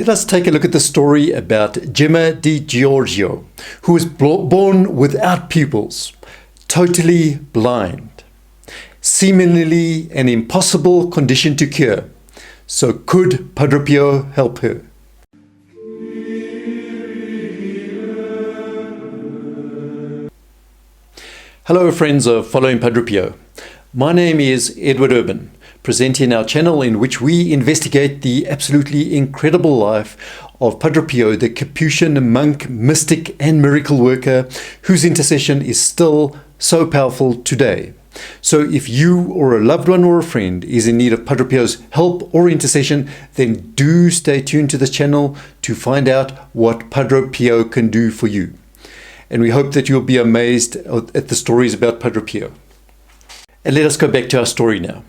Let us take a look at the story about Gemma di Giorgio, who was born without pupils, totally blind, seemingly an impossible condition to cure. So could Padre Pio help her? Hello friends of Following Padre Pio. My name is Edward Urban, presenting our channel in which we investigate the absolutely incredible life of Padre Pio, the Capuchin monk, mystic and miracle worker whose intercession is still so powerful today. So if you or a loved one or a friend is in need of Padre Pio's help or intercession, then do stay tuned to this channel to find out what Padre Pio can do for you. And we hope that you'll be amazed at the stories about Padre Pio. And let us go back to our story now.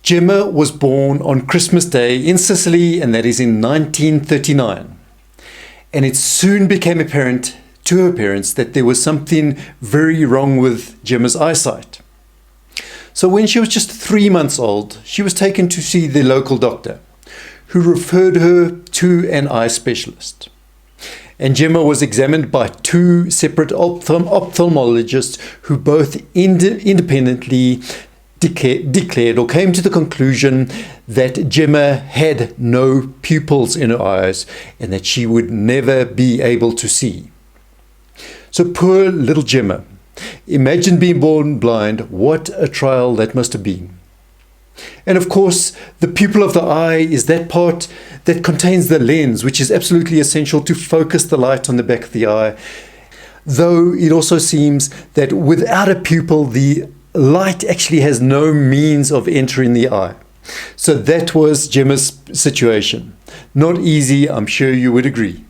Gemma was born on Christmas Day in Sicily, and that is in 1939. And it soon became apparent to her parents that there was something very wrong with Gemma's eyesight. So when she was just 3 months old, she was taken to see the local doctor, who referred her to an eye specialist. And Gemma was examined by two separate ophthalmologists who both independently declared or came to the conclusion that Gemma had no pupils in her eyes and that she would never be able to see. So poor little Gemma. Imagine being born blind. What a trial that must have been. And of course, the pupil of the eye is that part that contains the lens, which is absolutely essential to focus the light on the back of the eye. Though it also seems that without a pupil, the light actually has no means of entering the eye. So that was Gemma's situation. Not easy, I'm sure you would agree.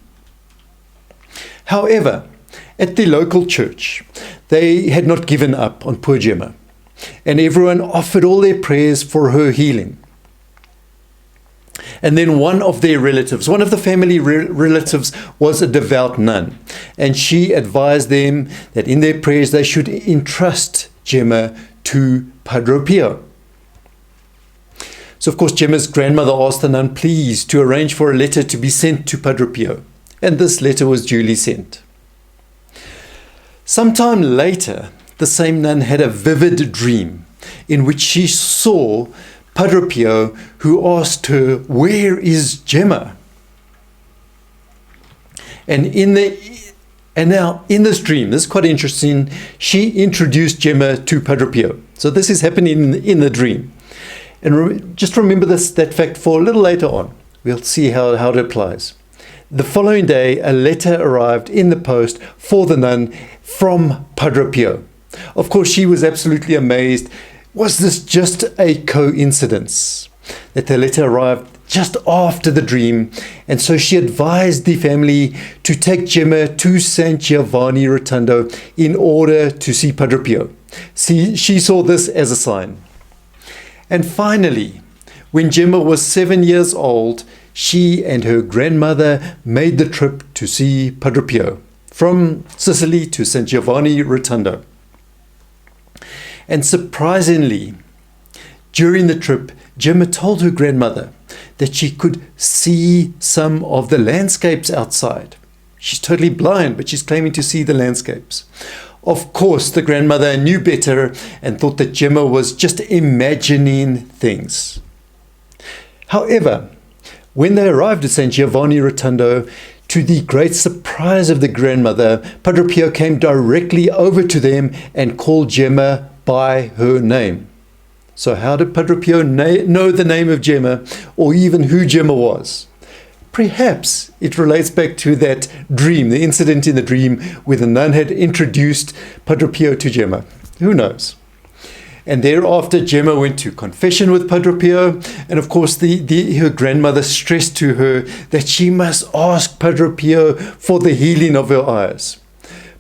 However, at the local church, they had not given up on poor Gemma, and everyone offered all their prayers for her healing. And then one of their relatives, one of the family relatives, was a devout nun, and she advised them that in their prayers they should entrust Gemma to Padre Pio. So of course Gemma's grandmother asked the nun please to arrange for a letter to be sent to Padre Pio, and this letter was duly sent. Sometime later, the same nun had a vivid dream in which she saw Padre Pio, who asked her, "Where is Gemma?" And now in this dream, this is quite interesting, she introduced Gemma to Padre Pio. So this is happening in the dream. And just remember that fact for a little later on. We'll see how it applies. The following day, a letter arrived in the post for the nun from Padre Pio. Of course, she was absolutely amazed. Was this just a coincidence that the letter arrived just after the dream? And so she advised the family to take Gemma to St. Giovanni Rotondo in order to see Padre Pio. She saw this as a sign. And finally, when Gemma was 7 years old, she and her grandmother made the trip to see Padre Pio from Sicily to St. Giovanni Rotondo. And surprisingly, during the trip, Gemma told her grandmother that she could see some of the landscapes outside. She's totally blind, but she's claiming to see the landscapes. Of course, the grandmother knew better and thought that Gemma was just imagining things. However, when they arrived at St. Giovanni Rotondo, to the great surprise of the grandmother, Padre Pio came directly over to them and called Gemma by her name. So how did Padre Pio know the name of Gemma, or even who Gemma was? Perhaps it relates back to that dream, the incident in the dream where the nun had introduced Padre Pio to Gemma. Who knows? And thereafter, Gemma went to confession with Padre Pio, and of course her grandmother stressed to her that she must ask Padre Pio for the healing of her eyes.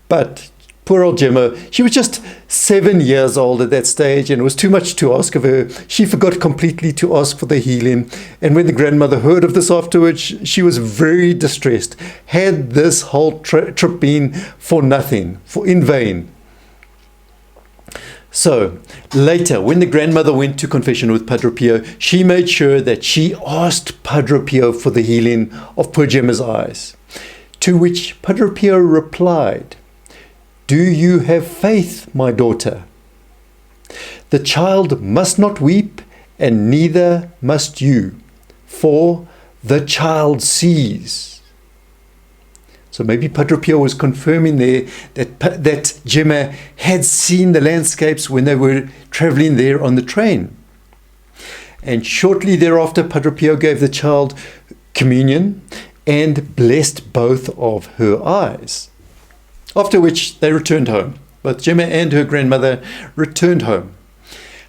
But poor old Gemma, she was just 7 years old at that stage, and it was too much to ask of her. She forgot completely to ask for the healing, and when the grandmother heard of this afterwards, she was very distressed. Had this whole trip been for nothing, in vain? So, later, when the grandmother went to confession with Padre Pio, she made sure that she asked Padre Pio for the healing of poor Gemma's eyes. To which Padre Pio replied, "Do you have faith, my daughter? The child must not weep, and neither must you, for the child sees." So maybe Padre Pio was confirming there that Gemma had seen the landscapes when they were traveling there on the train. And shortly thereafter, Padre Pio gave the child communion and blessed both of her eyes. After which they returned home. Both Gemma and her grandmother returned home.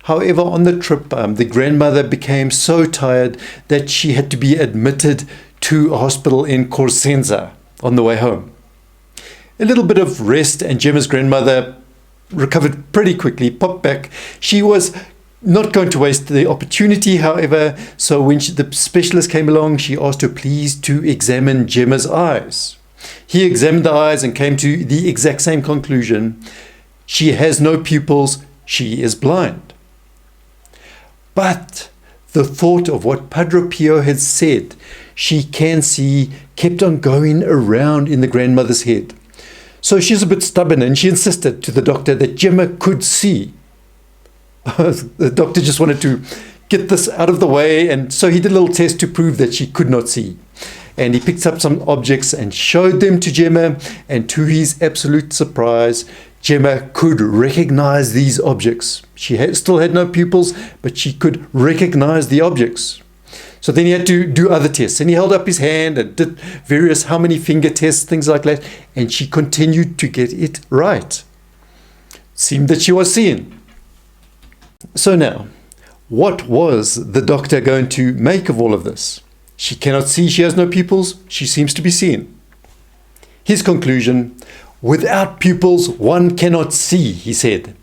However, on the trip, the grandmother became so tired that she had to be admitted to a hospital in Cosenza on the way home. A little bit of rest and Gemma's grandmother recovered pretty quickly, popped back. She was not going to waste the opportunity, however, so when the specialist came along, she asked her please to examine Gemma's eyes. He examined the eyes and came to the exact same conclusion. She has no pupils, she is blind. But the thought of what Padre Pio had said, she can see, kept on going around in the grandmother's head. So she's a bit stubborn and she insisted to the doctor that Gemma could see. The doctor just wanted to get this out of the way, and so he did a little test to prove that she could not see. And he picked up some objects and showed them to Gemma, and to his absolute surprise, Gemma could recognize these objects. She still had no pupils, but she could recognize the objects. So then he had to do other tests, and he held up his hand and did various how many finger tests, things like that, and she continued to get it right. Seemed that she was seeing. So now, what was the doctor going to make of all of this? She cannot see, she has no pupils, she seems to be seeing. His conclusion, without pupils one cannot see, he said.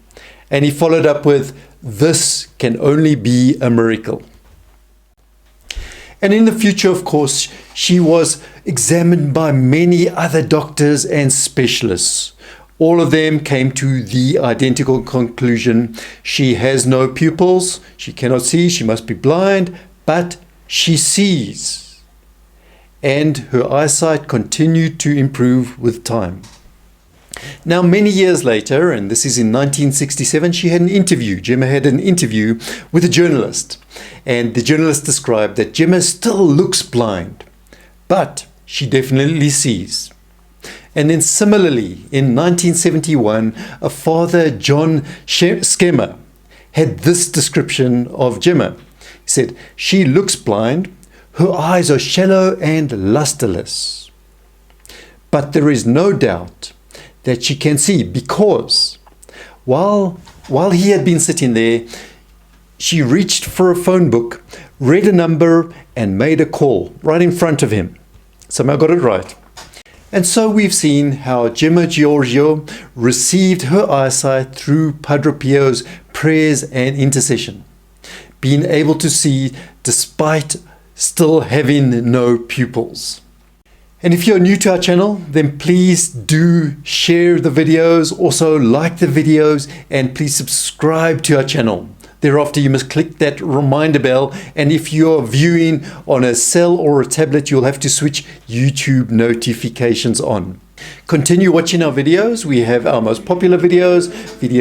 And he followed up with, this can only be a miracle. And in the future, of course, she was examined by many other doctors and specialists. All of them came to the identical conclusion. She has no pupils, she cannot see, she must be blind, but she sees. And her eyesight continued to improve with time. Now, many years later, and this is in 1967, she had an interview. Gemma had an interview with a journalist. And the journalist described that Gemma still looks blind, but she definitely sees. And then similarly, in 1971, a father, John Schemmer, had this description of Gemma. He said, she looks blind, her eyes are shallow and lusterless. But there is no doubt that she can see, because while he had been sitting there, she reached for a phone book, read a number, and made a call right in front of him. Somehow got it right. And so we've seen how Gemma Giorgio received her eyesight through Padre Pio's prayers and intercession, being able to see despite still having no pupils. And if you're new to our channel, then please do share the videos, also like the videos, and please subscribe to our channel. Thereafter, you must click that reminder bell, and if you're viewing on a cell or a tablet, you'll have to switch YouTube notifications on. Continue watching our videos. We have our most popular videos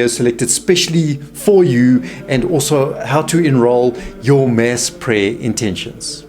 selected specially for you, and also how to enroll your mass prayer intentions.